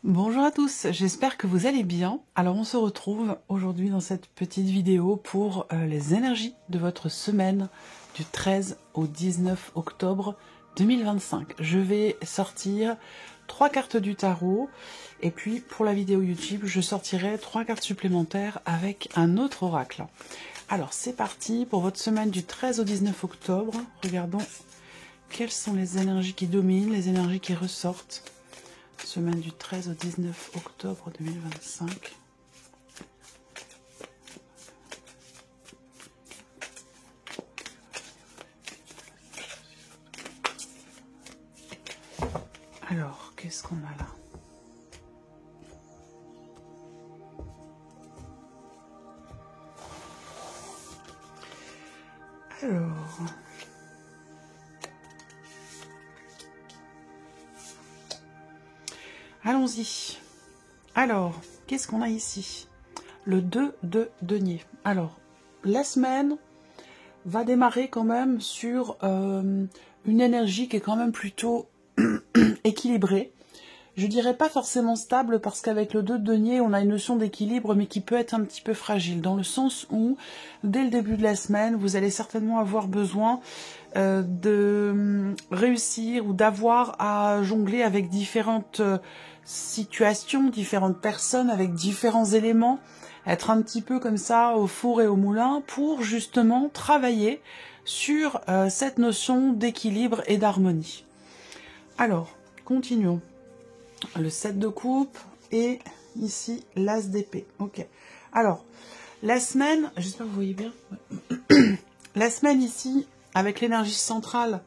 Bonjour à tous, j'espère que vous allez bien. Alors on se retrouve aujourd'hui dans cette petite vidéo pour les énergies de votre semaine du 13 au 19 octobre 2025. Je vais sortir 3 cartes du tarot et puis pour la vidéo YouTube, je sortirai 3 cartes supplémentaires avec un autre oracle. Alors c'est parti pour votre semaine du 13 au 19 octobre. Regardons quelles sont les énergies qui dominent, les énergies qui ressortent. Semaine du 13 au 19 octobre 2025. Alors, qu'est-ce qu'on a là? Alors... allons-y. Alors, qu'est-ce qu'on a ici? Le 2 de denier. Alors, la semaine va démarrer quand même sur une énergie qui est quand même plutôt équilibrée. Je dirais pas forcément stable parce qu'avec le 2 de denier, on a une notion d'équilibre mais qui peut être un petit peu fragile. Dans le sens où, dès le début de la semaine, vous allez certainement avoir besoin de réussir ou d'avoir à jongler avec différentes situations, différentes personnes, avec différents éléments, être un petit peu comme ça au four et au moulin pour justement travailler sur cette notion d'équilibre et d'harmonie. Alors, continuons. Le 7 de coupe et ici l'as d'épée. Ok. Alors, la semaine, j'espère que vous voyez bien. La semaine ici, avec l'énergie centrale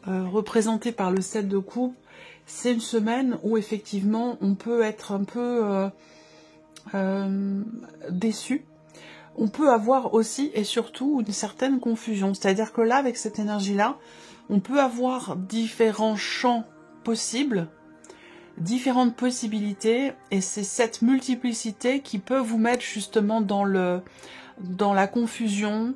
représentée par le 7 de coupe, c'est une semaine où effectivement on peut être un peu déçu. On peut avoir aussi et surtout une certaine confusion. C'est-à-dire que là, avec cette énergie-là, on peut avoir différents champs possibles, différentes possibilités, et c'est cette multiplicité qui peut vous mettre justement dans la confusion,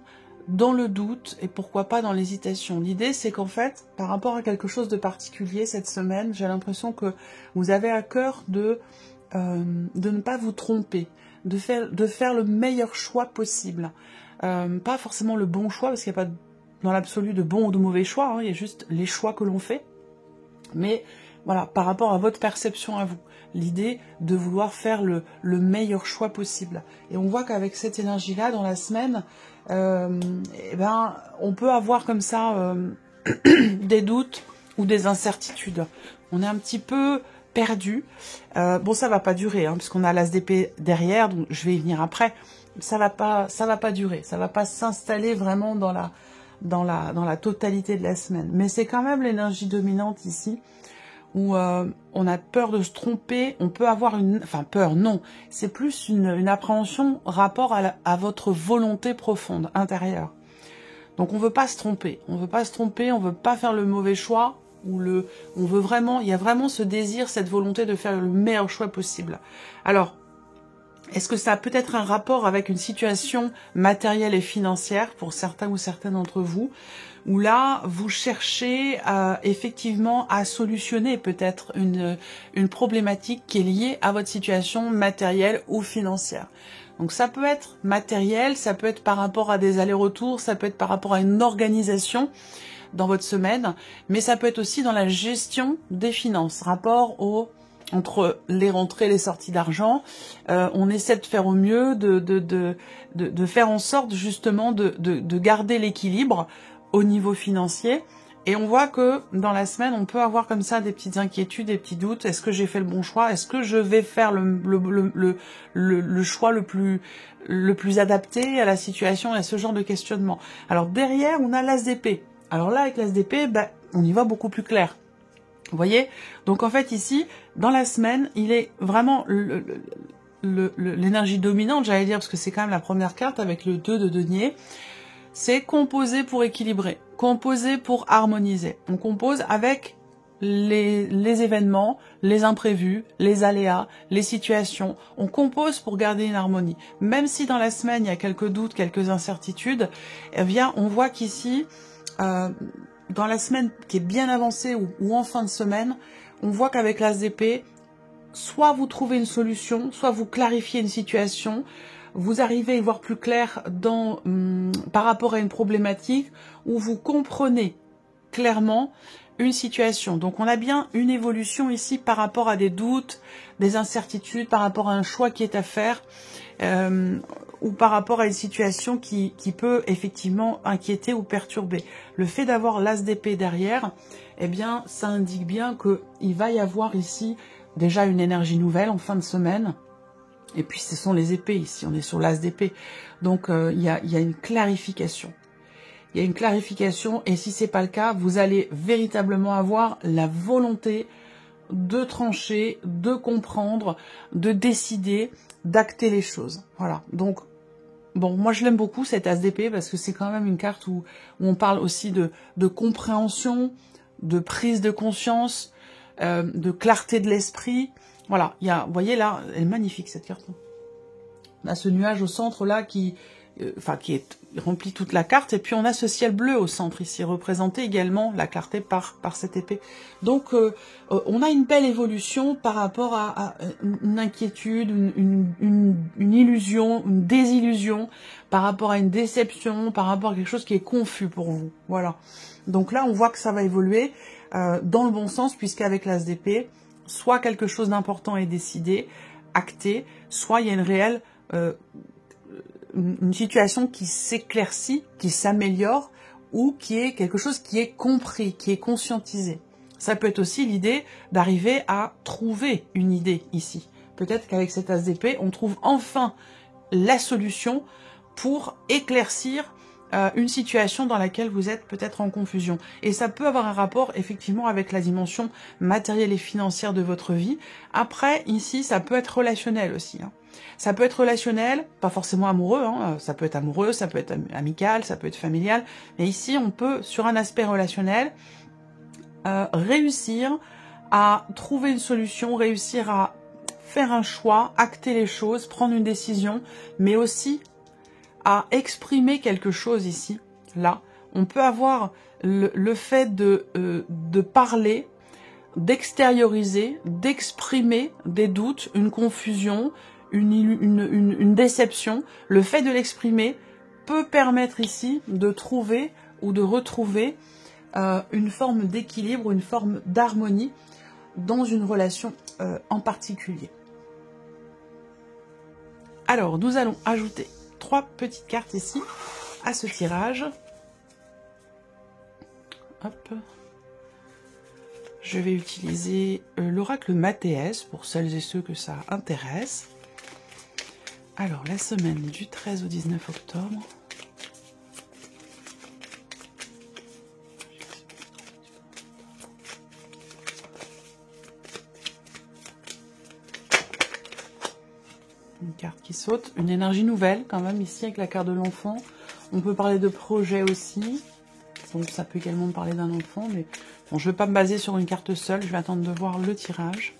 dans le doute et pourquoi pas dans l'hésitation. L'idée c'est qu'en fait, par rapport à quelque chose de particulier cette semaine, j'ai l'impression que vous avez à cœur de ne pas vous tromper, de faire le meilleur choix possible. Pas forcément le bon choix, parce qu'il n'y a pas dans l'absolu de bon ou de mauvais choix, hein, il y a juste les choix que l'on fait. Mais voilà, par rapport à votre perception à vous, l'idée de vouloir faire le meilleur choix possible. Et on voit qu'avec cette énergie-là, dans la semaine, eh ben, on peut avoir comme ça des doutes ou des incertitudes. On est un petit peu perdu. Bon, ça va pas durer, hein, puisqu'on a l'as d'épée derrière, donc je vais y venir après. Ça va pas durer, ça va pas s'installer vraiment dans la totalité de la semaine. Mais c'est quand même l'énergie dominante ici, où on a peur de se tromper, on peut avoir peur, non, c'est plus une appréhension rapport à votre volonté profonde, intérieure. Donc on veut pas se tromper, on veut pas faire le mauvais choix, il y a vraiment ce désir, cette volonté de faire le meilleur choix possible. Alors, est-ce que ça a peut-être un rapport avec une situation matérielle et financière pour certains ou certaines d'entre vous, où là, vous cherchez effectivement à solutionner peut-être une problématique qui est liée à votre situation matérielle ou financière. Donc ça peut être matériel, ça peut être par rapport à des allers-retours, ça peut être par rapport à une organisation dans votre semaine, mais ça peut être aussi dans la gestion des finances, entre les rentrées et les sorties d'argent. On essaie de faire au mieux, de faire en sorte justement de garder l'équilibre au niveau financier. Et on voit que dans la semaine, on peut avoir comme ça des petites inquiétudes, des petits doutes. Est-ce que j'ai fait le bon choix? Est-ce que je vais faire le choix le plus adapté à la situation et à ce genre de questionnement? Alors derrière, on a l'as d'épée. Alors là, avec l'as d'épée, on y va beaucoup plus clair. Vous voyez? Donc en fait ici, dans la semaine, il est vraiment l'énergie dominante, j'allais dire, parce que c'est quand même la première carte avec le 2 de denier. C'est composer pour équilibrer, composer pour harmoniser. On compose avec les événements, les imprévus, les aléas, les situations. On compose pour garder une harmonie. Même si dans la semaine, il y a quelques doutes, quelques incertitudes, eh bien, on voit qu'ici, dans la semaine qui est bien avancée ou en fin de semaine, on voit qu'avec l'as d'épée, soit vous trouvez une solution, soit vous clarifiez une situation, vous arrivez à y voir plus clair par rapport à une problématique, ou vous comprenez clairement une situation. Donc on a bien une évolution ici par rapport à des doutes, des incertitudes, par rapport à un choix qui est à faire, ou par rapport à une situation qui peut effectivement inquiéter ou perturber. Le fait d'avoir l'as d'épée derrière, eh bien ça indique bien qu'il va y avoir ici déjà une énergie nouvelle en fin de semaine. Et puis ce sont les épées ici, on est sur l'as d'épée. Donc il y a une clarification. Il y a une clarification, et si c'est pas le cas, vous allez véritablement avoir la volonté de trancher, de comprendre, de décider, d'acter les choses. Voilà. Donc, bon, moi je l'aime beaucoup cet as d'épée parce que c'est quand même une carte où on parle aussi de compréhension, de prise de conscience, de clarté de l'esprit. Voilà. Il y a, vous voyez là, elle est magnifique cette carte. On a ce nuage au centre là qui remplit toute la carte, et puis on a ce ciel bleu au centre ici, représenté également la clarté par cette épée. Donc on a une belle évolution par rapport à une inquiétude, une illusion, une désillusion, par rapport à une déception, par rapport à quelque chose qui est confus pour vous. Voilà. Donc là on voit que ça va évoluer dans le bon sens, puisqu'avec l'as d'épée, soit quelque chose d'important est décidé, acté, soit il y a une réelle une situation qui s'éclaircit, qui s'améliore, ou qui est quelque chose qui est compris, qui est conscientisé. Ça peut être aussi l'idée d'arriver à trouver une idée ici. Peut-être qu'avec cet as d'épée, on trouve enfin la solution pour éclaircir une situation dans laquelle vous êtes peut-être en confusion. Et ça peut avoir un rapport effectivement avec la dimension matérielle et financière de votre vie. Après, ici, ça peut être relationnel aussi. Ça peut être relationnel, pas forcément amoureux, ça peut être amoureux, ça peut être amical, ça peut être familial. Mais ici, on peut, sur un aspect relationnel, réussir à trouver une solution, réussir à faire un choix, acter les choses, prendre une décision, mais aussi à exprimer quelque chose ici, là. On peut avoir le fait de parler, d'extérioriser, d'exprimer des doutes, une confusion, une déception. Le fait de l'exprimer peut permettre ici de trouver ou de retrouver une forme d'équilibre, une forme d'harmonie dans une relation en particulier. Alors, nous allons ajouter 3 petites cartes ici à ce tirage. Hop. Je vais utiliser l'oracle Mathéès pour celles et ceux que ça intéresse. Alors, la semaine du 13 au 19 octobre. Une carte qui saute, une énergie nouvelle quand même ici avec la carte de l'enfant. On peut parler de projet aussi. Donc ça peut également parler d'un enfant, mais bon, je ne vais pas me baser sur une carte seule, je vais attendre de voir le tirage.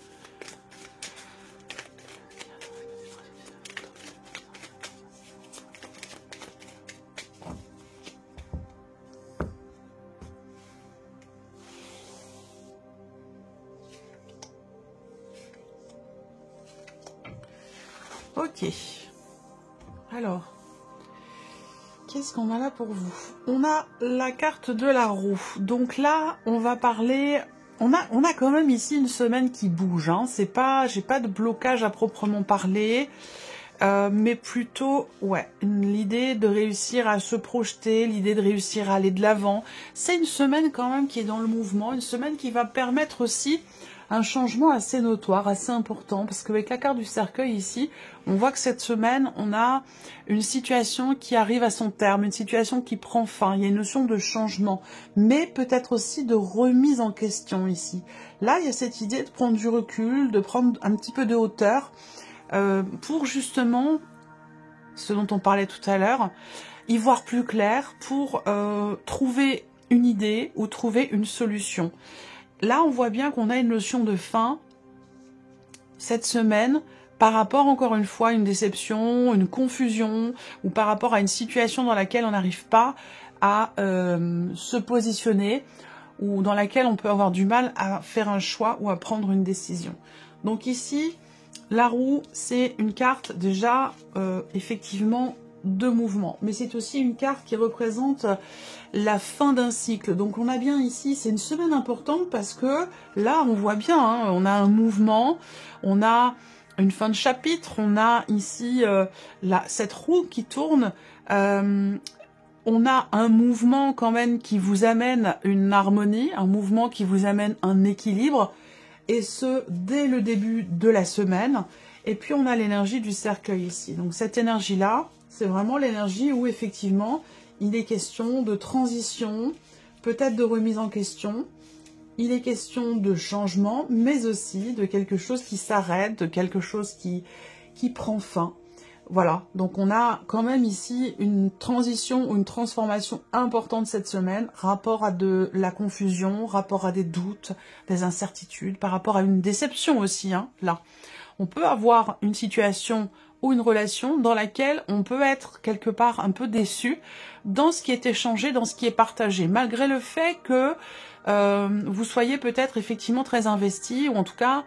Ok. Alors, qu'est-ce qu'on a là pour vous? On a la carte de la roue. Donc là, on va parler... On a quand même ici une semaine qui bouge. C'est pas, j'ai pas de blocage à proprement parler, mais plutôt, ouais, l'idée de réussir à se projeter, l'idée de réussir à aller de l'avant. C'est une semaine quand même qui est dans le mouvement, une semaine qui va permettre aussi un changement assez notoire, assez important, parce qu'avec la carte du cercueil ici, on voit que cette semaine, on a une situation qui arrive à son terme, une situation qui prend fin, il y a une notion de changement, mais peut-être aussi de remise en question ici. Là, il y a cette idée de prendre du recul, de prendre un petit peu de hauteur, pour justement, ce dont on parlait tout à l'heure, y voir plus clair, pour trouver une idée ou trouver une solution. Là, on voit bien qu'on a une notion de fin cette semaine par rapport, encore une fois, à une déception, une confusion, ou par rapport à une situation dans laquelle on n'arrive pas à se positionner, ou dans laquelle on peut avoir du mal à faire un choix ou à prendre une décision. Donc ici, la roue, c'est une carte déjà effectivement de mouvement. Mais c'est aussi une carte qui représente la fin d'un cycle. Donc on a bien ici, c'est une semaine importante parce que là, on voit bien, hein, on a un mouvement, on a une fin de chapitre, on a ici cette roue qui tourne. On a un mouvement quand même qui vous amène une harmonie, un mouvement qui vous amène un équilibre, et ce, dès le début de la semaine. Et puis on a l'énergie du cercueil ici. Donc cette énergie-là, c'est vraiment l'énergie où effectivement, il est question de transition, peut-être de remise en question, il est question de changement, mais aussi de quelque chose qui s'arrête, de quelque chose qui prend fin. Voilà, donc on a quand même ici une transition ou une transformation importante cette semaine, rapport à de la confusion, rapport à des doutes, des incertitudes, par rapport à une déception aussi, hein, là. On peut avoir une situation ou une relation dans laquelle on peut être quelque part un peu déçu dans ce qui est échangé, dans ce qui est partagé, malgré le fait que vous soyez peut-être effectivement très investi, ou en tout cas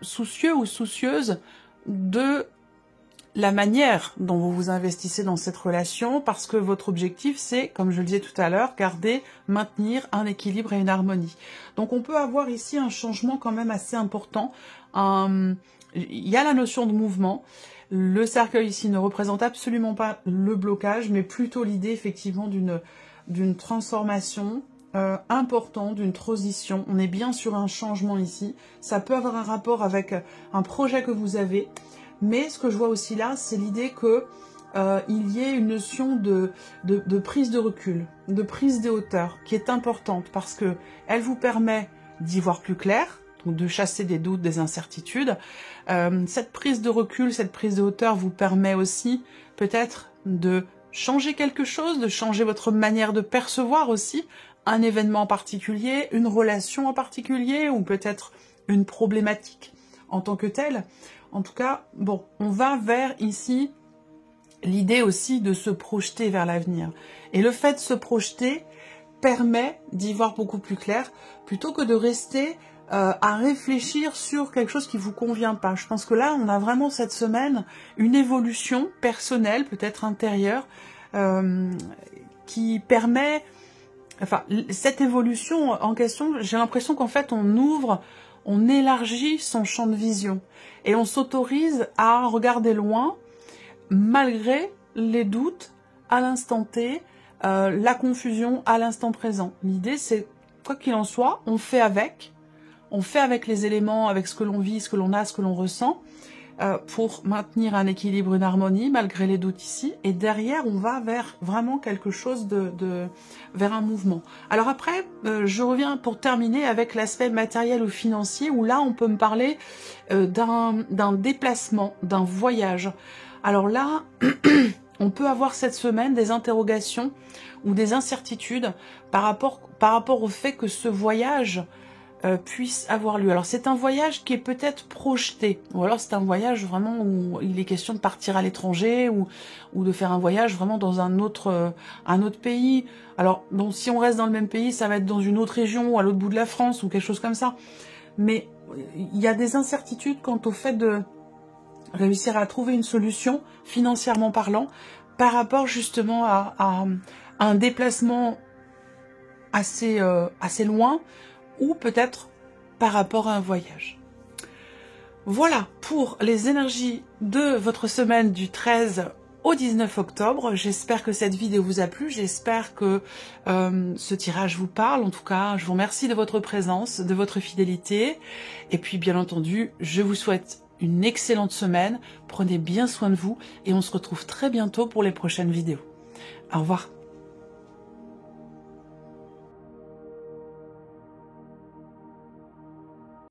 soucieux ou soucieuse de la manière dont vous vous investissez dans cette relation, parce que votre objectif, c'est, comme je le disais tout à l'heure, maintenir un équilibre et une harmonie. Donc on peut avoir ici un changement quand même assez important. Il y a la notion de mouvement. Le cercueil ici ne représente absolument pas le blocage, mais plutôt l'idée effectivement d'une transformation importante, d'une transition. On est bien sur un changement ici. Ça peut avoir un rapport avec un projet que vous avez. Mais ce que je vois aussi là, c'est l'idée que il y ait une notion de prise de recul, de prise de hauteur, qui est importante parce que elle vous permet d'y voir plus clair, donc de chasser des doutes, des incertitudes. Cette prise de recul, cette prise de hauteur vous permet aussi peut-être de changer quelque chose, de changer votre manière de percevoir aussi un événement en particulier, une relation en particulier, ou peut-être une problématique en tant que telle. En tout cas, bon, on va vers ici l'idée aussi de se projeter vers l'avenir. Et le fait de se projeter permet d'y voir beaucoup plus clair, plutôt que de rester à réfléchir sur quelque chose qui vous convient pas. Je pense que là, on a vraiment cette semaine une évolution personnelle, peut-être intérieure, qui permet... Enfin, cette évolution en question, j'ai l'impression qu'en fait, on élargit son champ de vision et on s'autorise à regarder loin malgré les doutes à l'instant T, la confusion à l'instant présent. L'idée, c'est, quoi qu'il en soit, on fait avec les éléments, avec ce que l'on vit, ce que l'on a, ce que l'on ressent, pour maintenir un équilibre, une harmonie, malgré les doutes ici. Et derrière, on va vers vraiment quelque chose vers un mouvement. Alors après, je reviens pour terminer avec l'aspect matériel ou financier, où là, on peut me parler d'un déplacement, d'un voyage. Alors là, on peut avoir cette semaine des interrogations ou des incertitudes par rapport au fait que ce voyage puisse avoir lieu. Alors c'est un voyage qui est peut-être projeté, ou alors c'est un voyage vraiment où il est question de partir à l'étranger, ou de faire un voyage vraiment dans un autre pays. Alors donc, si on reste dans le même pays, ça va être dans une autre région, ou à l'autre bout de la France, ou quelque chose comme ça. Mais il y a des incertitudes quant au fait de réussir à trouver une solution, financièrement parlant, par rapport justement à un déplacement assez loin, ou peut-être par rapport à un voyage. Voilà pour les énergies de votre semaine du 13 au 19 octobre. J'espère que cette vidéo vous a plu, j'espère que ce tirage vous parle. En tout cas, je vous remercie de votre présence, de votre fidélité. Et puis bien entendu, je vous souhaite une excellente semaine. Prenez bien soin de vous et on se retrouve très bientôt pour les prochaines vidéos. Au revoir.